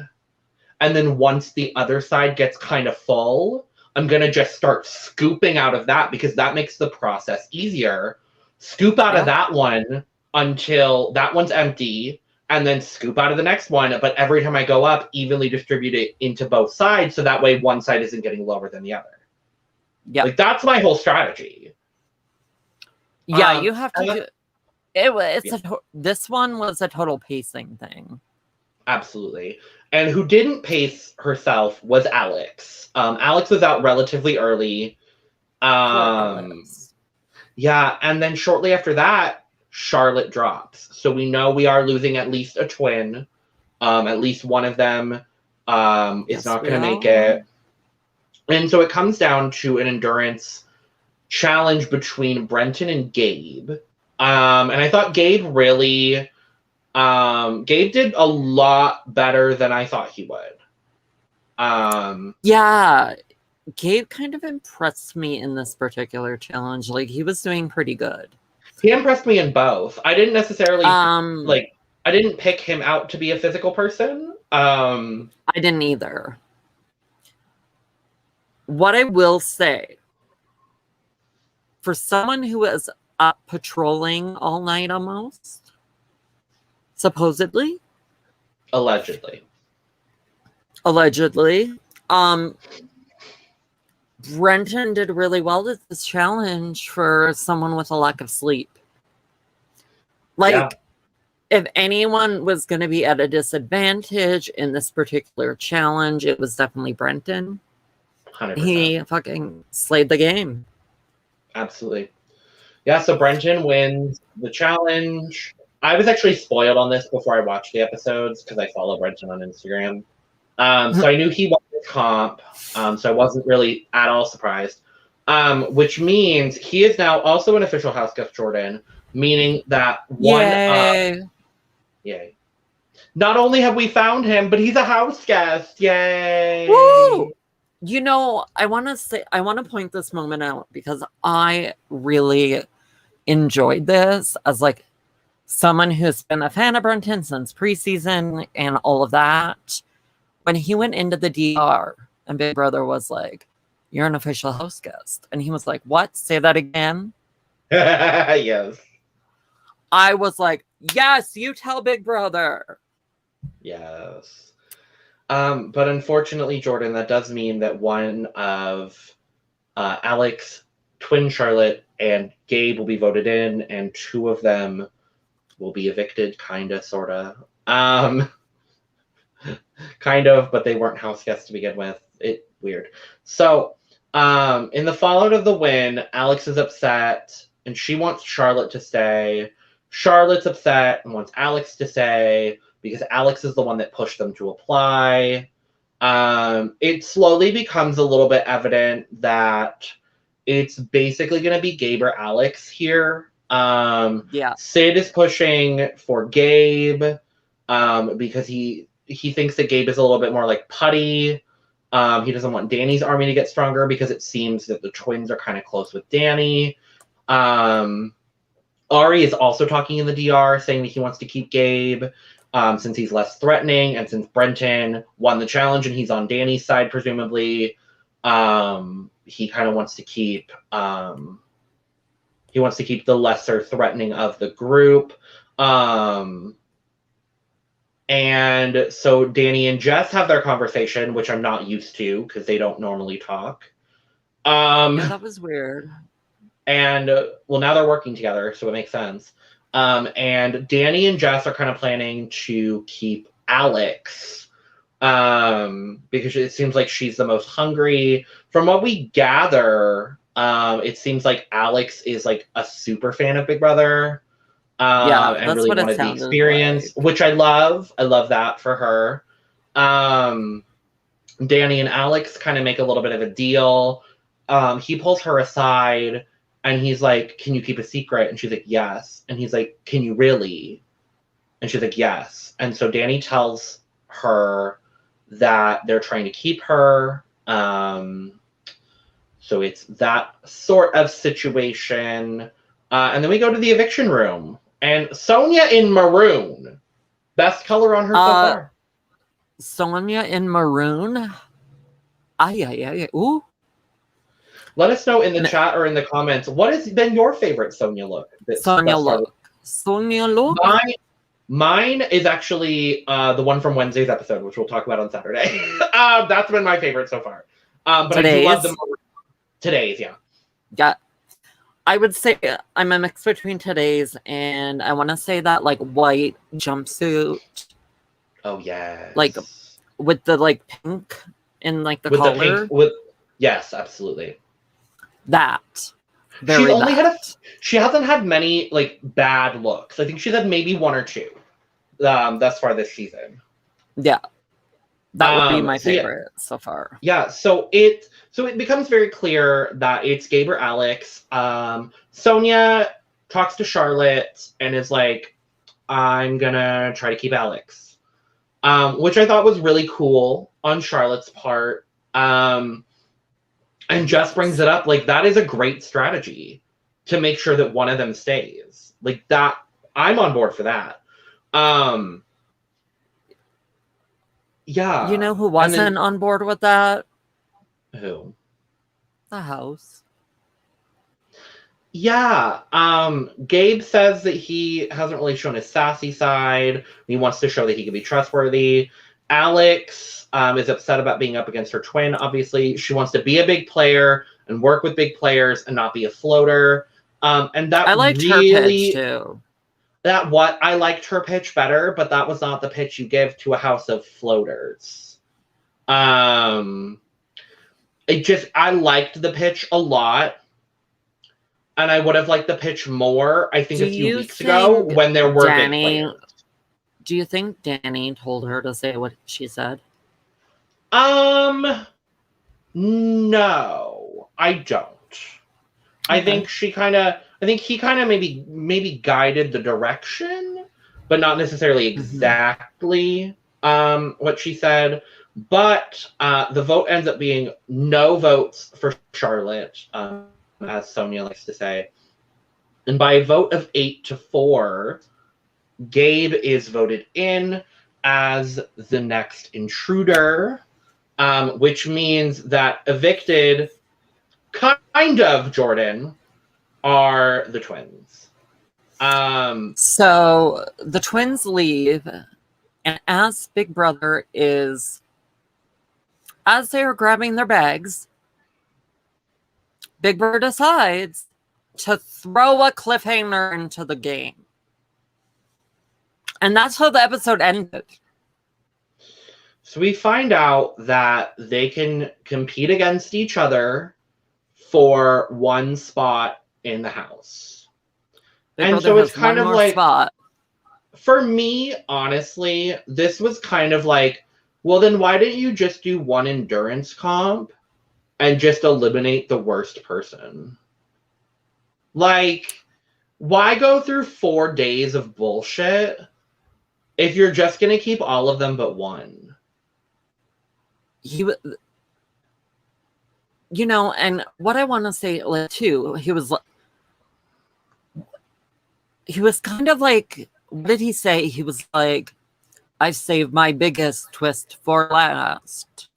And then once the other side gets kind of full, I'm going to just start scooping out of that because that makes the process easier. Scoop out of that one until that one's empty and then scoop out of the next one. But every time I go up, evenly distribute it into both sides. So that way one side isn't getting lower than the other. Yeah. Like that's my whole strategy. Yeah, you have to do this one was a total pacing thing. Absolutely. And who didn't pace herself was Alex. Alex was out relatively early. Yeah, and then shortly after that, Charlotte drops. So we know we are losing at least a twin. At least one of them is not going to make it. And so it comes down to an endurance challenge between Brenton and Gabe. And I thought Gabe really, Gabe did a lot better than I thought he would. Yeah, Gabe kind of impressed me in this particular challenge. Like, he was doing pretty good. He impressed me in both. I didn't necessarily, I didn't pick him out to be a physical person. I didn't either. What I will say, for someone who is up patrolling all night almost, supposedly, allegedly, Brenton did really well with this challenge for someone with a lack of sleep. Like, if anyone was going to be at a disadvantage in this particular challenge, it was definitely Brenton. 100%. He fucking slayed the game. Absolutely. Yeah, so Brenton wins the challenge. I was actually spoiled on this before I watched the episodes because I follow Brenton on Instagram. So I knew he won the comp, so I wasn't really at all surprised. Which means he is now also an official house guest, Jordyn, meaning that Yay. Not only have we found him, but he's a house guest. Yay. Woo! You know, I want to point this moment out because I really enjoyed this as like someone who's been a fan of Brenton since preseason and all of that. When he went into the DR and Big Brother was like, "You're an official house guest," and he was like, "What? Say that again." Yes. I was like, "Yes, you tell Big Brother." Yes. But unfortunately, Jordyn, that does mean that one of Alex, Twin Charlotte, and Gabe will be voted in, and two of them will be evicted, kinda, sorta. Kind of, but they weren't house guests to begin with. Weird. So, in the fallout of the win, Alex is upset, and she wants Charlotte to stay. Charlotte's upset and wants Alex to stay because Alex is the one that pushed them to apply. It slowly becomes a little bit evident that it's basically going to be Gabe or Alex here. Sid is pushing for Gabe because he thinks that Gabe is a little bit more like putty. He doesn't want Danny's army to get stronger because it seems that the twins are kind of close with Danny. Ari is also talking in the DR, saying that he wants to keep Gabe since he's less threatening, and since Brenton won the challenge and he's on Danny's side, presumably, he kind of wants to keep the lesser threatening of the group. And so Danny and Jess have their conversation, which I'm not used to because they don't normally talk. Yeah, that was weird. And well, now they're working together, so it makes sense. And Danny and Jess are kind of planning to keep Alex because it seems like she's the most hungry. From what we gather, it seems like Alex is like a super fan of Big Brother. And really wanted the experience, like. Which I love. I love that for her. Danny and Alex kind of make a little bit of a deal. He pulls her aside and he's like, "Can you keep a secret?" And she's like, "Yes." And he's like, "Can you really?" And she's like, "Yes." And so Danny tells her that they're trying to keep her. So it's that sort of situation. And then we go to the eviction room. And Sonia in maroon. Best color on her so far. Sonia in maroon? Ay. Ooh. Let us know in the chat or in the comments, what has been your favorite Sonia look? Sonia look. Mine is actually the one from Wednesday's episode, which we'll talk about on Saturday. That's been my favorite so far. But today's? I do love the today's, yeah. Yeah. I would say I'm a mix between today's and I want to say that like white jumpsuit. Oh yeah. Like with the like pink and like the collar. Yes, absolutely. That. She hasn't had many like bad looks. I think she's had maybe one or two thus far this season. Yeah. That would be my So yeah, favorite so far. yeah, so it becomes very clear that it's Gabe or Alex. Sonia talks to Charlotte and is like, I'm gonna try to keep Alex. Which I thought was really cool on Charlotte's part. And Jess brings it up, like, that is a great strategy to make sure that one of them stays. Like, that, I'm on board for that. Yeah. You know who wasn't on board with that? Who? The house. Yeah. Gabe says that he hasn't really shown his sassy side. He wants to show that he can be trustworthy. Alex is upset about being up against her twin, obviously. She wants to be a big player and work with big players and not be a floater. And that I liked really, her pitch too. I liked her pitch better, but that was not the pitch you give to a house of floaters. I liked the pitch a lot. And I would have liked the pitch more, I think, a few weeks ago when there were big players. Do you think Danny told her to say what she said? No, I don't. Okay. I think he kind of maybe guided the direction, but not necessarily exactly what she said. But the vote ends up being no votes for Charlotte, as Sonia likes to say. And by a vote of 8-4, Gabe is voted in as the next intruder, which means that evicted, kind of, Jordyn, are the twins. So the twins leave, and as Big Brother is, as they are grabbing their bags, Big Brother decides to throw a cliffhanger into the game. And that's how the episode ended. So we find out that they can compete against each other for one spot in the house. And so it's kind of like, spot. For me, honestly, this was kind of like, well, then why didn't you just do one endurance comp and just eliminate the worst person? Like, why go through 4 days of bullshit if you're just going to keep all of them but one? You know, and what I want to say, like, too, he was kind of like, what did he say? He was like, I saved my biggest twist for last.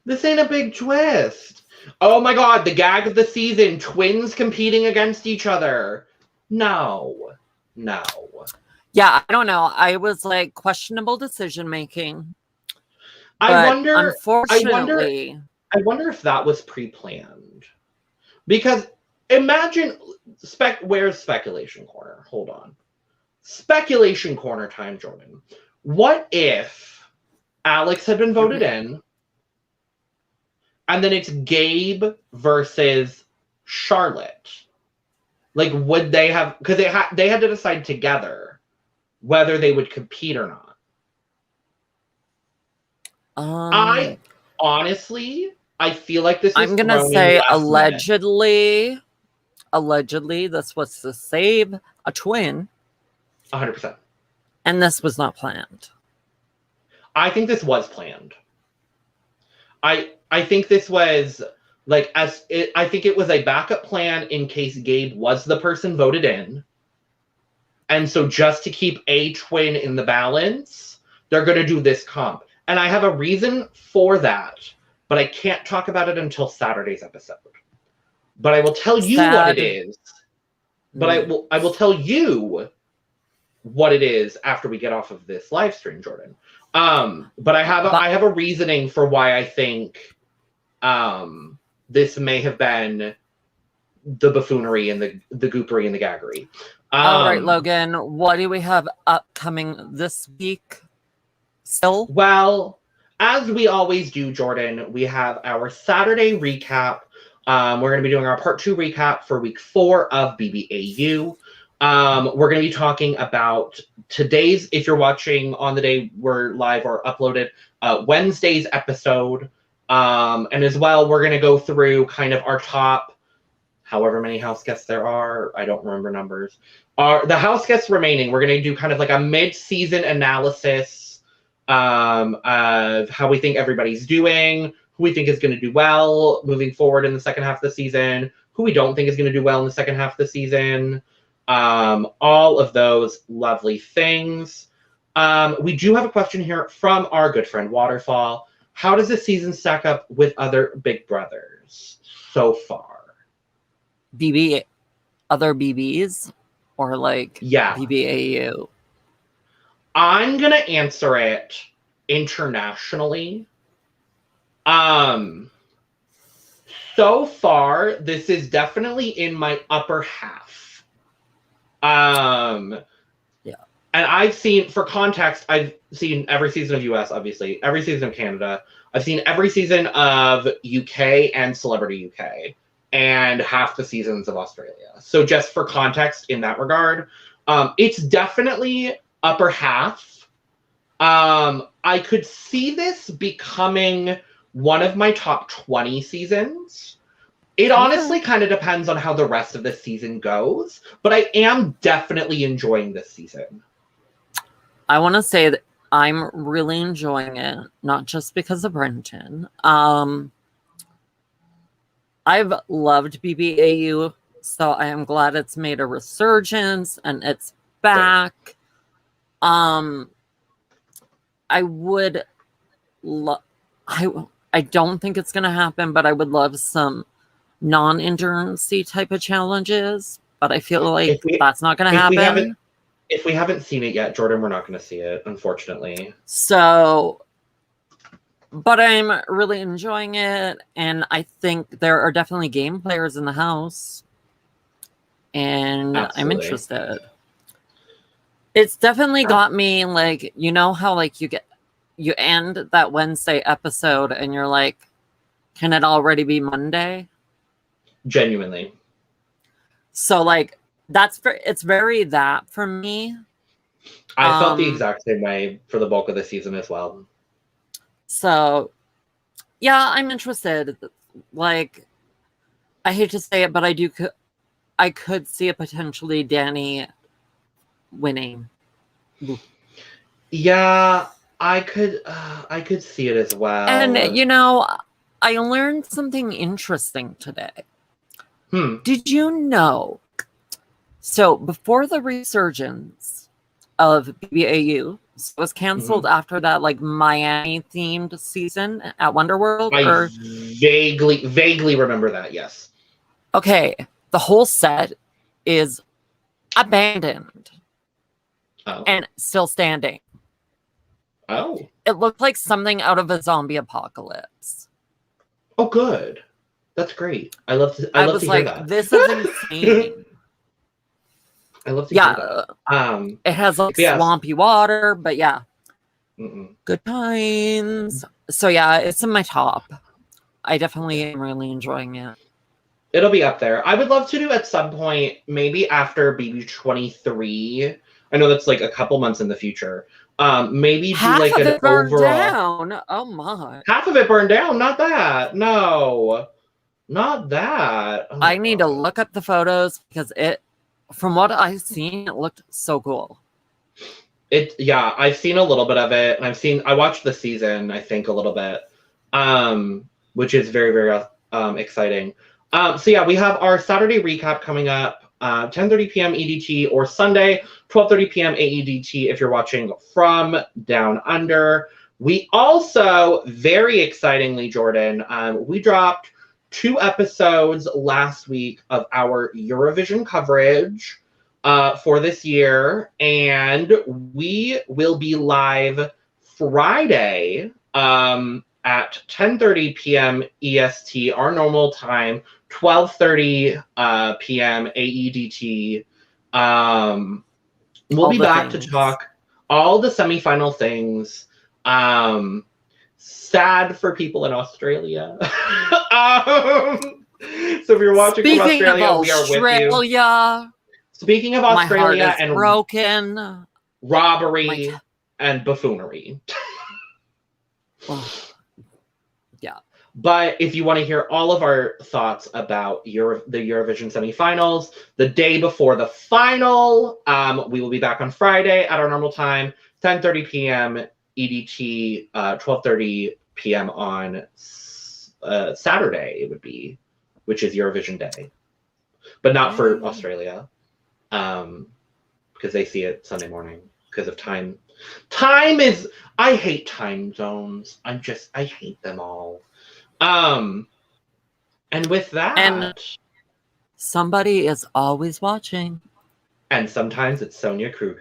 This ain't a big twist. Oh my god, the gag of the season, twins competing against each other. No. Yeah, I don't know. I was like, questionable decision making. I wonder if that was pre-planned. Because imagine, where's Speculation Corner? Hold on. Speculation Corner time, Jordyn. What if Alex had been voted in, and then it's Gabe versus Charlotte? Like, would they have... Because they had to decide together whether they would compete or not. I feel like this is... I'm going to say allegedly, this was to save a twin. 100%. And this was not planned. I think this was planned. I think this was like I think it was a backup plan in case Gabe was the person voted in. And so just to keep a twin in the balance, they're going to do this comp. And I have a reason for that, but I can't talk about it until Saturday's episode. But I will tell you what it is. But I will tell you what it is after we get off of this live stream, Jordyn. But I have a reasoning for why I think this may have been the buffoonery and the goopery and the gaggery. All right, Logan, what do we have upcoming this week still? Well, as we always do, Jordyn, we have our Saturday recap. We're going to be doing our part 2 recap for week 4 of BBAU. We're going to be talking about today's, if you're watching on the day we're live or uploaded, Wednesday's episode. And as well, we're going to go through kind of our top, however many house guests there are. I don't remember numbers. The house guests remaining, we're going to do kind of like a mid-season analysis of how we think everybody's doing, who we think is going to do well moving forward in the second half of the season, who we don't think is going to do well in the second half of the season. All of those lovely things. We do have a question here from our good friend Waterfall. How does this season stack up with other Big Brothers so far? Other BBs? Or like BBAU? I'm going to answer it internationally. So far, this is definitely in my upper half. Yeah. And I've seen, for context, I've seen every season of US, obviously, every season of Canada. I've seen every season of UK and Celebrity UK, and half the seasons of Australia. So just for context in that regard, it's definitely upper half. I could see this becoming one of my top 20 seasons. It honestly kind of depends on how the rest of the season goes, but I am definitely enjoying this season. I want to say that I'm really enjoying it, not just because of Brenton. I've loved BBAU, so I am glad it's made a resurgence and it's back. I would I don't think it's going to happen, but I would love some non-endurance-y type of challenges, but I feel like that's not going to happen. If we haven't seen it yet, Jordyn, we're not going to see it, unfortunately. So, but I'm really enjoying it, and I think there are definitely game players in the house, and Absolutely. I'm interested. It's definitely got me, like, you know how, like, you end that Wednesday episode, and you're like, can it already be Monday? Genuinely. So, like, it's very that for me. I felt the exact same way for the bulk of the season as well. So, yeah, I'm interested. Like, I hate to say it, but I could see a potentially Danny winning. Yeah, I could see it as well. And you know, I learned something interesting today. Did you know? So before the resurgence of BBAU, so it was canceled after that, like, Miami themed season at Wonderworld. I vaguely remember that. Yes. Okay, the whole set is abandoned and still standing. Oh. It looked like something out of a zombie apocalypse. Oh, good. That's great. I love to hear that. This is insane. I love to hear that. It has like swampy water, but yeah. Good times. So yeah, it's in my top. I definitely am really enjoying it. It'll be up there. I would love to do at some point, maybe after BB23. I know that's like a couple months in the future. Maybe do half like of an it burned overall. Down. Oh my! Half of it burned down. Not that. No, not that. Oh, I need to look up the photos because from what I've seen, it looked so cool. Yeah, I've seen a little bit of it, and I watched the season, I think, a little bit, which is very, very exciting. So yeah, we have our Saturday recap coming up, 10:30 p.m. EDT, or Sunday, 12:30 p.m. AEDT if you're watching from Down Under. We also, very excitingly, Jordyn, we dropped 2 episodes last week of our Eurovision coverage for this year, and we will be live Friday at 10:30 p.m. EST, our normal time, 12:30 p.m. AEDT. We'll be back to talk all the semifinal things. Sad for people in Australia. So if you're watching from Australia, we are with you. Speaking of My heart Australia is and broken. robbery and buffoonery. Oh, yeah. But if you want to hear all of our thoughts about the Eurovision semifinals, the day before the final, we will be back on Friday at our normal time, 10:30 p.m. EDT, 12:30 p.m. on Saturday, it would be, which is Eurovision Day. But not for Australia, because they see it Sunday morning because of time. I hate time zones. I hate them all. And with that, And somebody is always watching. and sometimes it's Sonia Kruger.